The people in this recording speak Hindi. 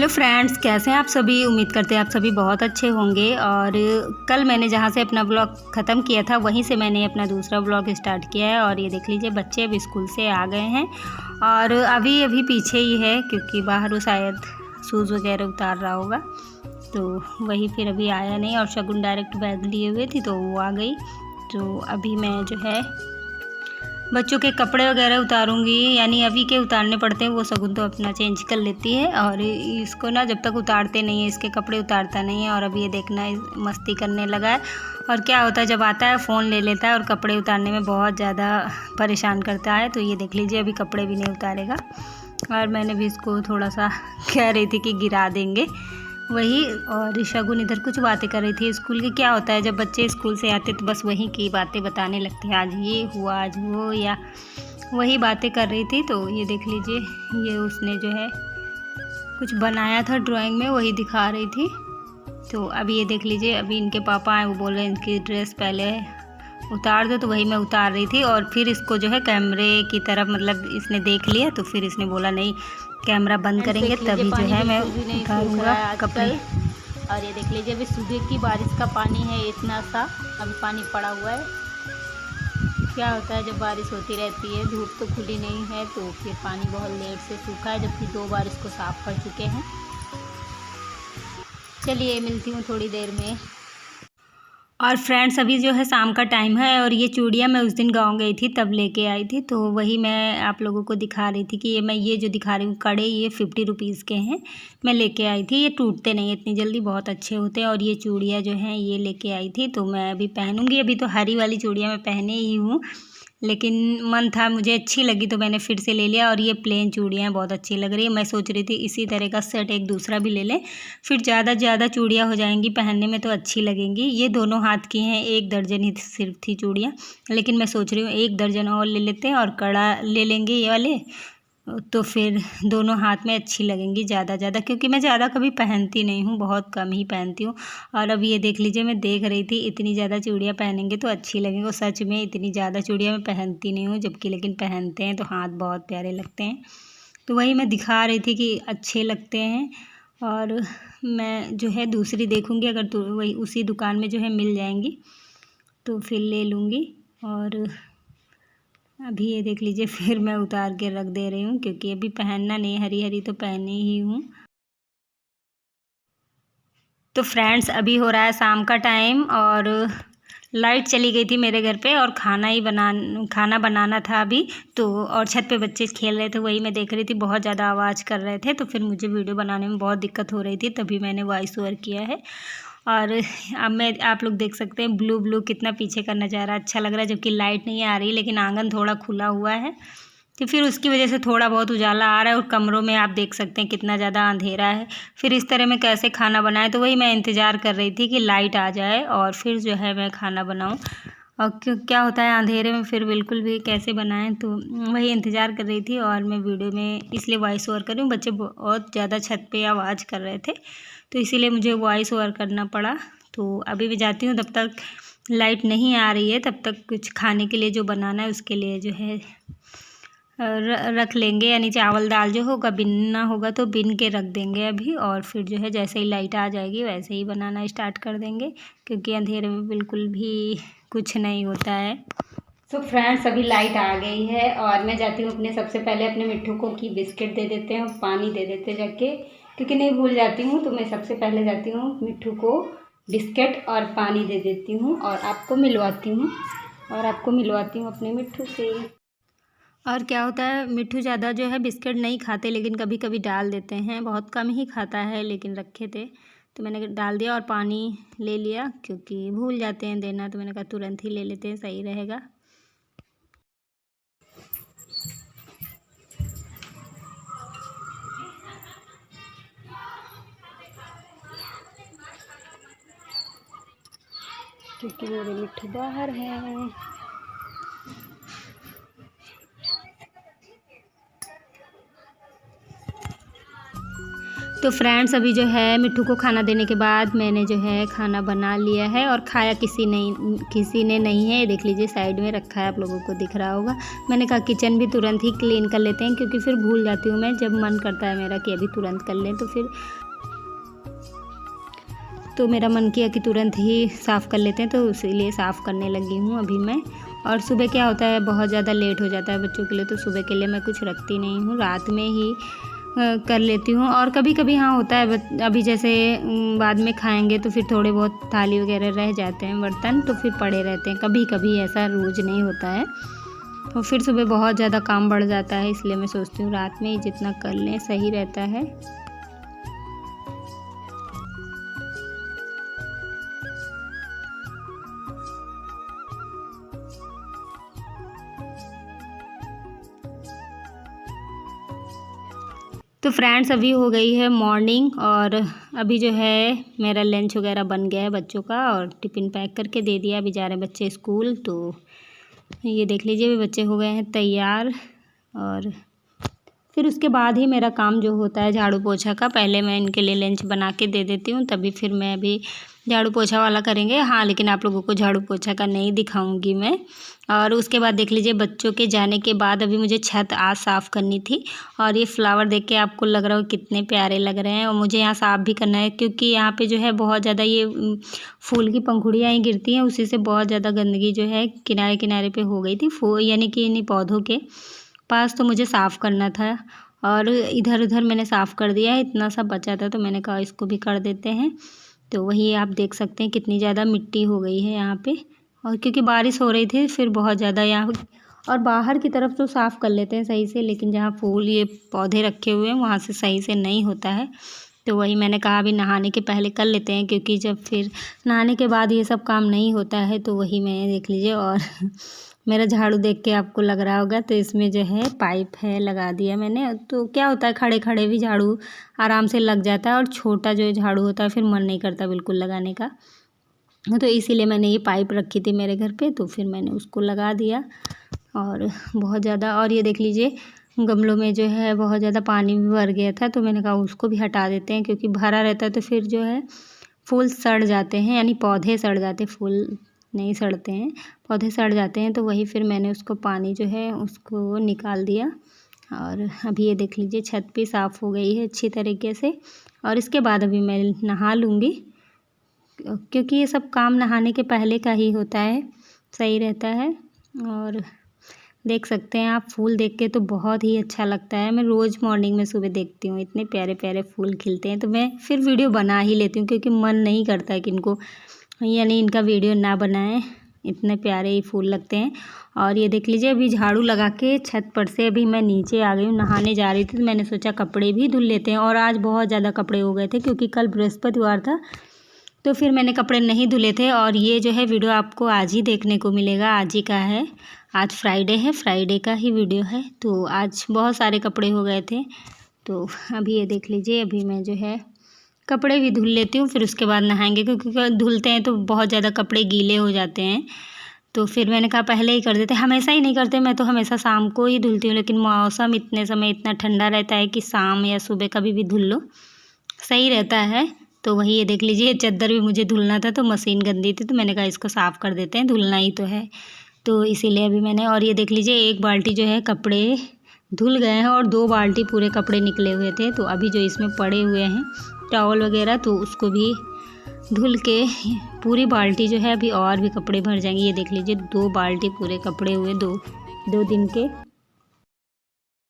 फ्रेंड्स, कैसे हैं आप सभी। उम्मीद करते हैं आप सभी बहुत अच्छे होंगे। और कल मैंने जहां से अपना ब्लॉग ख़त्म किया था वहीं से मैंने अपना दूसरा ब्लॉग स्टार्ट किया है। और ये देख लीजिए, बच्चे अब स्कूल से आ गए हैं और अभी अभी पीछे ही है क्योंकि बाहर वो शायद शूज़ वगैरह उतार रहा होगा, तो वही फिर अभी आया नहीं। और शगुन डायरेक्ट बैग लिए हुए थी तो वो आ गई। तो अभी मैं जो है बच्चों के कपड़े वगैरह उतारूंगी, यानी अभी के उतारने पड़ते हैं, वो शगुन तो अपना चेंज कर लेती है। और इसको ना जब तक उतारते नहीं है, इसके कपड़े उतारता नहीं है। और अब ये देखना मस्ती करने लगा है। और क्या होता है, जब आता है फ़ोन ले लेता है और कपड़े उतारने में बहुत ज़्यादा परेशान करता है। तो ये देख लीजिए, अभी कपड़े भी नहीं उतारेगा। और मैंने भी इसको थोड़ा सा कह रही थी कि गिरा देंगे वही। और शगुन इधर कुछ बातें कर रही थी स्कूल की। क्या होता है, जब बच्चे स्कूल से आते तो बस वहीं की बातें बताने लगते हैं, आज ये हुआ आज वो, या वही बातें कर रही थी। तो ये देख लीजिए, ये उसने जो है कुछ बनाया था ड्राइंग में, वही दिखा रही थी। तो अभी ये देख लीजिए, अभी इनके पापा आए, वो बोल रहे हैं इनकी ड्रेस पहले उतार दो, तो वही मैं उतार रही थी। और फिर इसको जो है कैमरे की तरफ, मतलब इसने देख लिया तो फिर इसने बोला नहीं, कैमरा बंद करेंगे तभी जो है मैं उतारूँगा कपड़े। और ये देख लीजिए, अभी सुबह की बारिश का पानी है इतना सा, अभी पानी पड़ा हुआ है। क्या होता है, जब बारिश होती रहती है, धूप तो खुली नहीं है, तो फिर पानी बहुत लेट से सूखा है, जबकि 2 बार इसको साफ़ कर चुके हैं। चलिए मिलती हूँ थोड़ी देर में। और फ्रेंड्स, अभी जो है शाम का टाइम है और ये चूड़ियाँ मैं उस दिन गाँव गई थी तब लेके आई थी, तो वही मैं आप लोगों को दिखा रही थी कि ये जो दिखा रही हूँ कड़े, ये 50 रुपीज़ के हैं। मैं लेके आई थी, ये टूटते नहीं इतनी जल्दी, बहुत अच्छे होते हैं। और ये चूड़ियाँ जो हैं ये लेके आई थी, तो मैं अभी पहनूँगी। अभी तो हरी वाली चूड़ियाँ मैं पहने ही हूँ, लेकिन मन था, मुझे अच्छी लगी तो मैंने फिर से ले लिया। और ये प्लेन चूड़ियाँ बहुत अच्छी लग रही है। मैं सोच रही थी इसी तरह का सेट एक दूसरा भी ले लें, फिर ज़्यादा चूड़ियाँ हो जाएंगी पहनने में तो अच्छी लगेंगी। ये दोनों हाथ की हैं, 1 दर्जन ही सिर्फ थी चूड़ियाँ, लेकिन मैं सोच रही हूँ 1 दर्जन और ले लेते हैं और कड़ा ले लेंगे ये वाले, तो फिर दोनों हाथ में अच्छी लगेंगी ज़्यादा, क्योंकि मैं ज़्यादा कभी पहनती नहीं हूँ, बहुत कम ही पहनती हूँ। और अब ये देख लीजिए, मैं देख रही थी इतनी ज़्यादा चूड़ियाँ पहनेंगे तो अच्छी लगेंगी। और सच में इतनी ज़्यादा चूड़ियाँ मैं पहनती नहीं हूँ, जबकि लेकिन पहनते हैं तो हाथ बहुत प्यारे लगते हैं। तो वही मैं दिखा रही थी कि अच्छे लगते हैं। और मैं जो है दूसरी देखूँगी, अगर तो वही उसी दुकान में जो है मिल जाएंगी तो फिर ले लूँगी। और अभी ये देख लीजिए, फिर मैं उतार के रख दे रही हूँ क्योंकि अभी पहनना नहीं, हरी तो पहने ही हूँ। तो फ्रेंड्स, अभी हो रहा है शाम का टाइम और लाइट चली गई थी मेरे घर पे, और खाना बनाना था अभी तो। और छत पे बच्चे खेल रहे थे, वही मैं देख रही थी, बहुत ज़्यादा आवाज़ कर रहे थे, तो फिर मुझे वीडियो बनाने में बहुत दिक्कत हो रही थी, तभी मैंने वॉइस ओवर किया है। और अब आप लोग देख सकते हैं ब्लू कितना पीछे का नज़ारा अच्छा लग रहा है, जबकि लाइट नहीं आ रही, लेकिन आंगन थोड़ा खुला हुआ है तो फिर उसकी वजह से थोड़ा बहुत उजाला आ रहा है। और कमरों में आप देख सकते हैं कितना ज़्यादा अंधेरा है। फिर इस तरह में कैसे खाना बनाए, तो वही मैं इंतज़ार कर रही थी कि लाइट आ जाए और फिर जो है मैं खाना बनाऊँ। और क्या होता है अंधेरे में फिर बिल्कुल भी कैसे बनाएं, तो वही इंतज़ार कर रही थी। और मैं वीडियो में इसलिए वॉइस ओवर कर रही हूँ, बच्चे बहुत ज़्यादा छत पे आवाज़ कर रहे थे तो इसीलिए मुझे वॉइस ओवर करना पड़ा। तो अभी भी जाती हूँ, तब तक लाइट नहीं आ रही है, तब तक कुछ खाने के लिए जो बनाना है उसके लिए जो है रख लेंगे, यानी चावल दाल जो होगा बिनना होगा तो बिन के रख देंगे अभी। और फिर जो है जैसे ही लाइट आ जाएगी वैसे ही बनाना स्टार्ट कर देंगे, क्योंकि अंधेरे में बिल्कुल भी कुछ नहीं होता है। तो फ्रेंड्स, अभी लाइट आ गई है और मैं जाती हूँ सबसे पहले अपने मिट्ठू को की बिस्किट दे देते हैं और पानी दे देते हैं जाके, क्योंकि नहीं भूल जाती हूँ। तो मैं सबसे पहले जाती हूँ मिट्ठू को बिस्किट और पानी दे देती हूँ और आपको मिलवाती हूँ अपने मिट्ठू से। और क्या होता है, मिट्ठू ज़्यादा जो है बिस्किट नहीं खाते, लेकिन कभी कभी डाल देते हैं, बहुत कम ही खाता है, लेकिन रखे थे तो मैंने डाल दिया। और पानी ले लिया क्योंकि भूल जाते हैं देना, तो मैंने कहा तुरंत ही ले लेते हैं, सही रहेगा। क्योंकि मेरे मिट्ठू बाहर हैं। तो फ्रेंड्स अभी जो है मिट्ठू को खाना देने के बाद मैंने जो है खाना बना लिया है और खाया किसी ने नहीं है। देख लीजिए साइड में रखा है, आप लोगों को दिख रहा होगा। मैंने कहा किचन भी तुरंत ही क्लीन कर लेते हैं, क्योंकि फिर भूल जाती हूँ मैं, जब मन करता है मेरा कि अभी तुरंत कर लें तो मेरा मन किया कि तुरंत ही साफ़ कर लेते हैं, तो इसीलिए साफ़ करने लगी हूँ अभी मैं। और सुबह क्या होता है, बहुत ज़्यादा लेट हो जाता है बच्चों के लिए, तो सुबह के लिए मैं कुछ रखती नहीं हूँ, रात में ही कर लेती हूँ। और कभी कभी हाँ होता है, अभी जैसे बाद में खाएंगे तो फिर थोड़े बहुत थाली वगैरह रह जाते हैं, बर्तन तो फिर पड़े रहते हैं, कभी कभी, ऐसा रोज़ नहीं होता है। तो फिर सुबह बहुत ज़्यादा काम बढ़ जाता है, इसलिए मैं सोचती हूँ रात में ही जितना कर लें सही रहता है। तो फ्रेंड्स अभी हो गई है मॉर्निंग, और अभी जो है मेरा लंच वगैरह बन गया है बच्चों का, और टिफ़िन पैक करके दे दिया। अभी जा रहे हैं बच्चे स्कूल, तो ये देख लीजिए अभी बच्चे हो गए हैं तैयार। और फिर उसके बाद ही मेरा काम जो होता है झाड़ू पोछा का, पहले मैं इनके लिए लंच बना के दे देती हूँ, तभी फिर मैं अभी झाड़ू पोछा वाला करेंगे। हाँ, लेकिन आप लोगों को झाड़ू पोछा का नहीं दिखाऊंगी मैं। और उसके बाद देख लीजिए बच्चों के जाने के बाद अभी मुझे छत आज साफ़ करनी थी, और ये फ्लावर देख के आपको लग रहा हो कितने प्यारे लग रहे हैं, और मुझे यहाँ साफ़ भी करना है, क्योंकि यहाँ पे जो है बहुत ज़्यादा ये फूल की पंखुड़ियाँ ही गिरती हैं, उसी से बहुत ज़्यादा गंदगी जो है किनारे किनारे पे हो गई थी, यानी कि इन पौधों के पास, तो मुझे साफ़ करना था। और इधर उधर मैंने साफ़ कर दिया है, इतना सा बचा था तो मैंने कहा इसको भी कर देते हैं। तो वही आप देख सकते हैं कितनी ज़्यादा मिट्टी हो गई है यहाँ पे, और क्योंकि बारिश हो रही थी फिर बहुत ज़्यादा यहाँ, और बाहर की तरफ तो साफ़ कर लेते हैं सही से, लेकिन जहाँ फूल ये पौधे रखे हुए हैं वहाँ से सही से नहीं होता है। तो वही मैंने कहा अभी नहाने के पहले कर लेते हैं, क्योंकि जब फिर नहाने के बाद ये सब काम नहीं होता है। तो वही मैं देख लीजिए, और मेरा झाड़ू देख के आपको लग रहा होगा, तो इसमें जो है पाइप है लगा दिया मैंने। तो क्या होता है खड़े खड़े भी झाड़ू आराम से लग जाता है, और छोटा जो झाड़ू होता है फिर मन नहीं करता बिल्कुल लगाने का। तो इसीलिए मैंने ये पाइप रखी थी मेरे घर पे, तो फिर मैंने उसको लगा दिया। और बहुत ज़्यादा, और ये देख लीजिए गमलों में जो है बहुत ज़्यादा पानी भी भर गया था, तो मैंने कहा उसको भी हटा देते हैं, क्योंकि भरा रहता है तो फिर जो है फूल सड़ जाते हैं, यानी पौधे सड़ जाते, फूल नहीं सड़ते हैं, पौधे सड़ जाते हैं। तो वही फिर मैंने उसको पानी जो है उसको निकाल दिया। और अभी ये देख लीजिए छत भी साफ़ हो गई है अच्छी तरीके से। और इसके बाद अभी मैं नहा लूँगी, क्योंकि ये सब काम नहाने के पहले का ही होता है, सही रहता है। और देख सकते हैं आप, फूल देख के तो बहुत ही अच्छा लगता है। मैं रोज़ मॉर्निंग में सुबह देखती हूँ, इतने प्यारे प्यारे फूल खिलते हैं, तो मैं फिर वीडियो बना ही लेती हूँ, क्योंकि मन नहीं करता है कि इनको, यानी इनका वीडियो ना बनाएं, इतने प्यारे ही फूल लगते हैं। और ये देख लीजिए अभी झाड़ू लगा के छत पर से अभी मैं नीचे आ गई हूँ, नहाने जा रही थी, तो मैंने सोचा कपड़े भी धुल लेते हैं। और आज बहुत ज़्यादा कपड़े हो गए थे, क्योंकि कल बृहस्पतिवार था, तो फिर मैंने कपड़े नहीं धुले थे। और ये जो है वीडियो आपको आज ही देखने को मिलेगा, आज ही का है, आज फ्राइडे है, फ्राइडे का ही वीडियो है। तो आज बहुत सारे कपड़े हो गए थे, तो अभी ये देख लीजिए अभी मैं जो है कपड़े भी धुल लेती हूँ, फिर उसके बाद नहाएंगे, क्योंकि धुलते हैं तो बहुत ज़्यादा कपड़े गीले हो जाते हैं। तो फिर मैंने कहा पहले ही कर देते, हमेशा ही नहीं करते, मैं तो हमेशा शाम को ही धुलती हूँ, लेकिन मौसम इतने समय इतना ठंडा रहता है कि शाम या सुबह कभी भी धुल लो सही रहता है। तो वही ये देख लीजिए चादर भी मुझे धुलना था, तो मशीन गंदी थी, तो मैंने कहा इसको साफ़ कर देते हैं, धुलना ही तो है, तो इसीलिए अभी मैंने। और ये देख लीजिए एक बाल्टी जो है कपड़े धुल गए हैं, और 2 बाल्टी पूरे कपड़े निकले हुए थे। तो अभी जो इसमें पड़े हुए हैं टॉवल वगैरह, तो उसको भी धुल के पूरी बाल्टी जो है, अभी और भी कपड़े भर जाएंगे। ये देख लीजिए 2 बाल्टी पूरे कपड़े हुए, 2 दिन के।